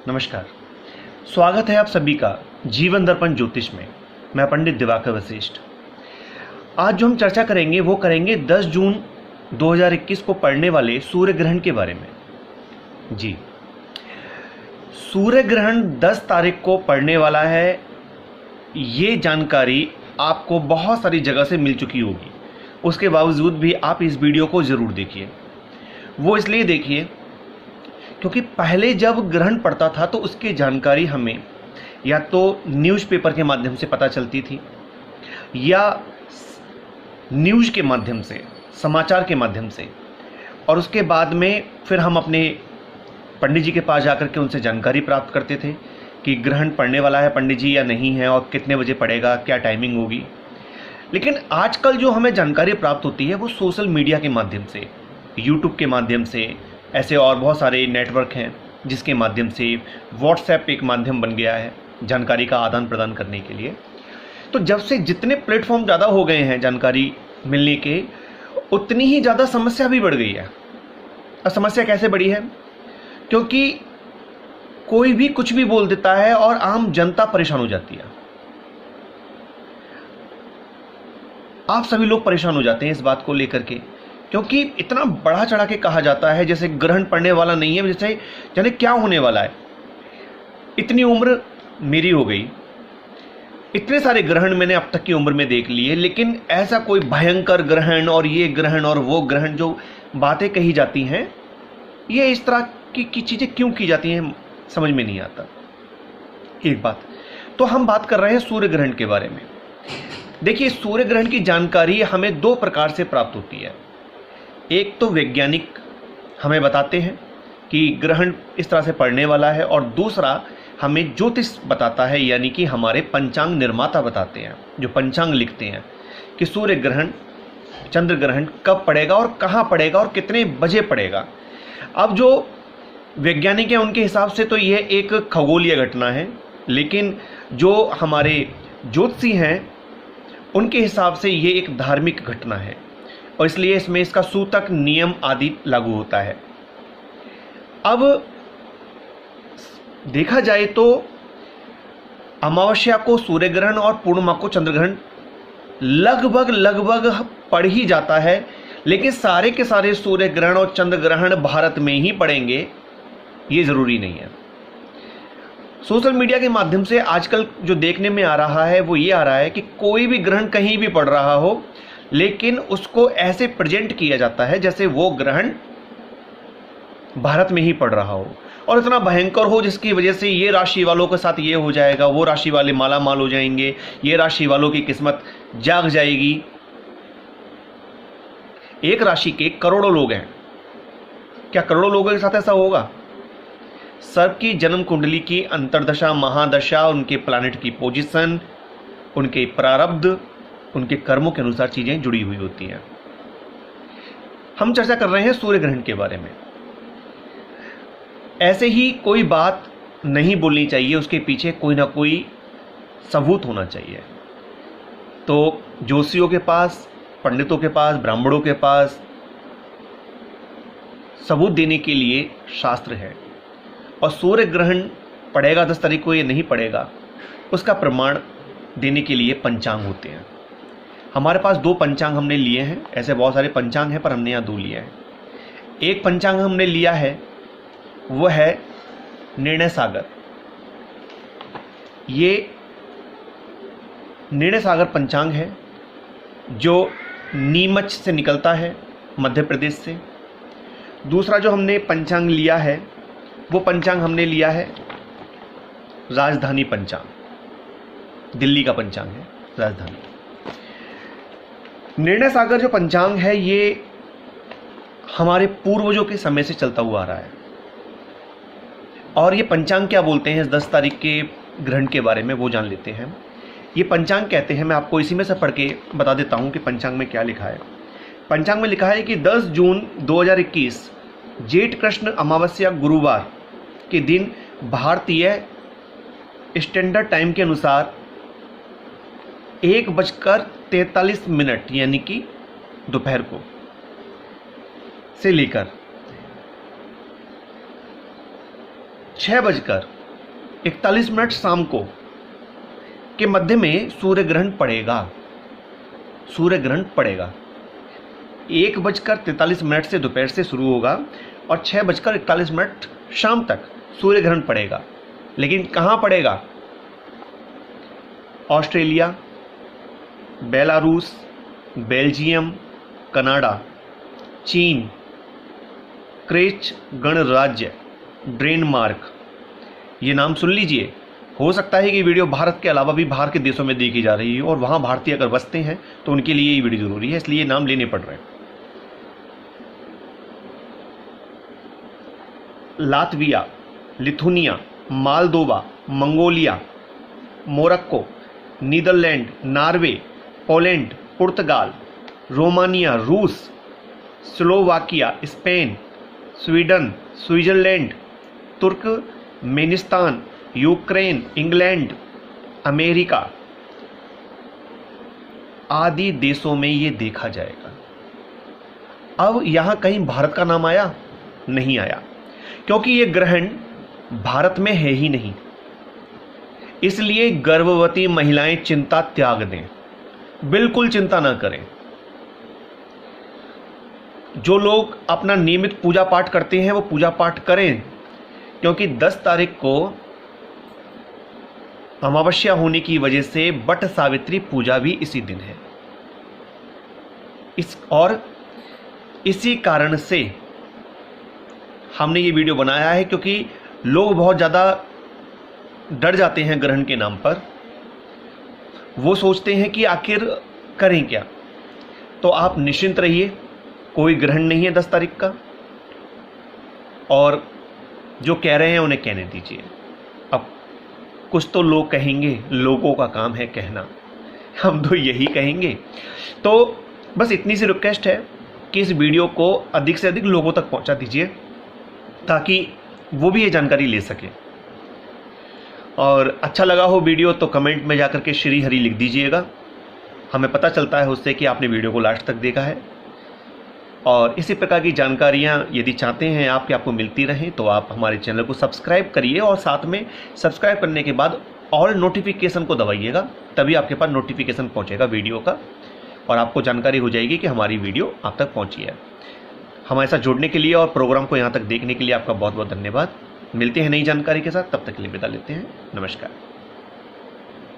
नमस्कार। स्वागत है आप सभी का जीवन दर्पण ज्योतिष में। मैं पंडित दिवाकर वशिष्ठ। आज जो हम चर्चा करेंगे वो करेंगे 10 जून 2021 को पड़ने वाले सूर्य ग्रहण के बारे में। जी, सूर्य ग्रहण 10 तारीख को पड़ने वाला है। ये जानकारी आपको बहुत सारी जगह से मिल चुकी होगी, उसके बावजूद भी आप इस वीडियो को ज़रूर देखिए। वो इसलिए देखिए क्योंकि पहले जब ग्रहण पड़ता था तो उसकी जानकारी हमें या तो न्यूज़पेपर के माध्यम से पता चलती थी या न्यूज़ के माध्यम से, समाचार के माध्यम से, और उसके बाद में फिर हम अपने पंडित जी के पास जाकर के उनसे जानकारी प्राप्त करते थे कि ग्रहण पड़ने वाला है पंडित जी या नहीं है, और कितने बजे पड़ेगा, क्या टाइमिंग होगी। लेकिन आजकल जो हमें जानकारी प्राप्त होती है वो सोशल मीडिया के माध्यम से, यूट्यूब के माध्यम से, ऐसे और बहुत सारे नेटवर्क हैं जिसके माध्यम से, व्हाट्सएप एक माध्यम बन गया है जानकारी का आदान प्रदान करने के लिए। तो जब से जितने प्लेटफॉर्म ज़्यादा हो गए हैं जानकारी मिलने के, उतनी ही ज़्यादा समस्या भी बढ़ गई है। और समस्या कैसे बढ़ी है? क्योंकि कोई भी कुछ भी बोल देता है और आम जनता परेशान हो जाती है। आप सभी लोग परेशान हो जाते हैं इस बात को लेकर के, क्योंकि इतना बढ़ा चढ़ा के कहा जाता है जैसे ग्रहण पड़ने वाला नहीं है, जैसे जाने क्या होने वाला है। इतनी उम्र मेरी हो गई, इतने सारे ग्रहण मैंने अब तक की उम्र में देख लिए, लेकिन ऐसा कोई भयंकर ग्रहण और ये ग्रहण और वो ग्रहण जो बातें कही जाती हैं, ये इस तरह की चीज़ें क्यों की जाती हैं समझ में नहीं आता। एक बात तो हम बात कर रहे हैं सूर्य ग्रहण के बारे में। देखिए, सूर्य ग्रहण की जानकारी हमें दो प्रकार से प्राप्त होती है। एक तो वैज्ञानिक हमें बताते हैं कि ग्रहण इस तरह से पड़ने वाला है, और दूसरा हमें ज्योतिष बताता है, यानी कि हमारे पंचांग निर्माता बताते हैं, जो पंचांग लिखते हैं कि सूर्य ग्रहण, चंद्र ग्रहण कब पड़ेगा और कहाँ पड़ेगा और कितने बजे पड़ेगा। अब जो वैज्ञानिक हैं उनके हिसाब से तो यह एक खगोलीय घटना है, लेकिन जो हमारे ज्योतिषी हैं उनके हिसाब से ये एक धार्मिक घटना है, और इसलिए इसमें इसका सूतक नियम आदि लागू होता है। अब देखा जाए तो अमावस्या को सूर्य ग्रहण और पूर्णिमा को चंद्र ग्रहण लगभग पड़ ही जाता है, लेकिन सारे के सारे सूर्य ग्रहण और चंद्र ग्रहण भारत में ही पड़ेंगे ये ज़रूरी नहीं है। सोशल मीडिया के माध्यम से आजकल जो देखने में आ रहा है वो ये आ रहा है कि कोई भी ग्रहण कहीं भी पड़ रहा हो, लेकिन उसको ऐसे प्रेजेंट किया जाता है जैसे वो ग्रहण भारत में ही पड़ रहा हो, और इतना भयंकर हो जिसकी वजह से ये राशि वालों के साथ ये हो जाएगा, वो राशि वाले माला माल हो जाएंगे, ये राशि वालों की किस्मत जाग जाएगी। एक राशि के करोड़ों लोग हैं, क्या करोड़ों लोगों के साथ ऐसा होगा? सबकी जन्म कुंडली की अंतर्दशा, महादशा, उनके प्लैनेट की पोजीशन, उनके प्रारब्ध, उनके कर्मों के अनुसार चीजें जुड़ी हुई होती हैं। हम चर्चा कर रहे हैं सूर्य ग्रहण के बारे में। ऐसे ही कोई बात नहीं बोलनी चाहिए, उसके पीछे कोई ना कोई सबूत होना चाहिए। तो ज्योतिषियों के पास, पंडितों के पास, ब्राह्मणों के पास सबूत देने के लिए शास्त्र है, और सूर्य ग्रहण पड़ेगा 10 तारीख को, ये नहीं पड़ेगा, उसका प्रमाण देने के लिए पंचांग होते हैं। हमारे पास 2 पंचांग हमने लिए हैं। ऐसे बहुत सारे पंचांग हैं पर हमने यहाँ 2 लिए हैं। एक पंचांग हमने लिया है वो है निर्णय सागर। ये निर्णय सागर पंचांग है जो नीमच से निकलता है, मध्य प्रदेश से। दूसरा जो हमने पंचांग लिया है वो पंचांग हमने लिया है राजधानी पंचांग, दिल्ली का पंचांग है राजधानी। निर्णय सागर जो पंचांग है ये हमारे पूर्वजों के समय से चलता हुआ आ रहा है, और ये पंचांग क्या बोलते हैं इस 10 तारीख के ग्रहण के बारे में वो जान लेते हैं। ये पंचांग कहते हैं, मैं आपको इसी में से पढ़ के बता देता हूँ कि पंचांग में क्या लिखा है। पंचांग में लिखा है कि 10 जून 2021 जेठ कृष्ण अमावस्या गुरुवार के दिन भारतीय स्टैंडर्ड टाइम के अनुसार 1:43 यानी कि दोपहर को से लेकर 6:45 41 मिनट शाम को के मध्य में सूर्य ग्रहण पड़ेगा। सूर्य ग्रहण पड़ेगा 1:43 से दोपहर से शुरू होगा और 6:41 शाम तक सूर्य ग्रहण पड़ेगा। लेकिन कहाँ पड़ेगा? ऑस्ट्रेलिया, बेलारूस, बेल्जियम, कनाडा, चीन, क्रेच गणराज्य, डेनमार्क, ये नाम सुन लीजिए। हो सकता है कि वीडियो भारत के अलावा भी बाहर के देशों में देखी जा रही है और वहाँ भारतीय अगर बसते हैं तो उनके लिए ये वीडियो जरूरी है, इसलिए नाम लेने पड़ रहे हैं। Latvia, Lithuania, Moldova, Mongolia, Morocco, Netherland, Norway, Poland, पुर्तगाल, रोमानिया, रूस, Slovakia, Spain, Sweden, Switzerland, Turkmenistan, Ukraine, England, America आदि देशों में ये देखा जाएगा। अब यहां कहीं भारत का नाम आया? नहीं आया, क्योंकि ये ग्रहण भारत में है ही नहीं। इसलिए गर्भवती महिलाएं चिंता त्याग दें, बिल्कुल चिंता ना करें। जो लोग अपना नियमित पूजा पाठ करते हैं वो पूजा पाठ करें, क्योंकि 10 तारीख को अमावस्या होने की वजह से बट सावित्री पूजा भी इसी दिन है। इसी कारण से हमने ये वीडियो बनाया है, क्योंकि लोग बहुत ज़्यादा डर जाते हैं ग्रहण के नाम पर। वो सोचते हैं कि आखिर करें क्या। तो आप निश्चिंत रहिए, कोई ग्रहण नहीं है 10 तारीख का, और जो कह रहे हैं उन्हें कहने दीजिए। अब कुछ तो लोग कहेंगे, लोगों का काम है कहना, हम तो यही कहेंगे। तो बस इतनी सी रिक्वेस्ट है कि इस वीडियो को अधिक से अधिक लोगों तक पहुंचा दीजिए, ताकि वो भी ये जानकारी ले सके। और अच्छा लगा हो वीडियो तो कमेंट में जाकर के श्री हरि लिख दीजिएगा, हमें पता चलता है उससे कि आपने वीडियो को लास्ट तक देखा है। और इसी प्रकार की जानकारियाँ यदि चाहते हैं आप कि आपको मिलती रहें, तो आप हमारे चैनल को सब्सक्राइब करिए और साथ में सब्सक्राइब करने के बाद ऑल नोटिफिकेशन को दबाइएगा, तभी आपके पास नोटिफिकेशन पहुंचेगा वीडियो का और आपको जानकारी हो जाएगी कि हमारी वीडियो आप तक पहुंची है। हमारे साथ जुड़ने के लिए और प्रोग्राम को यहाँ तक देखने के लिए आपका बहुत बहुत धन्यवाद। मिलते हैं नई जानकारी के साथ, तब तक के लिए विदा लेते हैं। नमस्कार।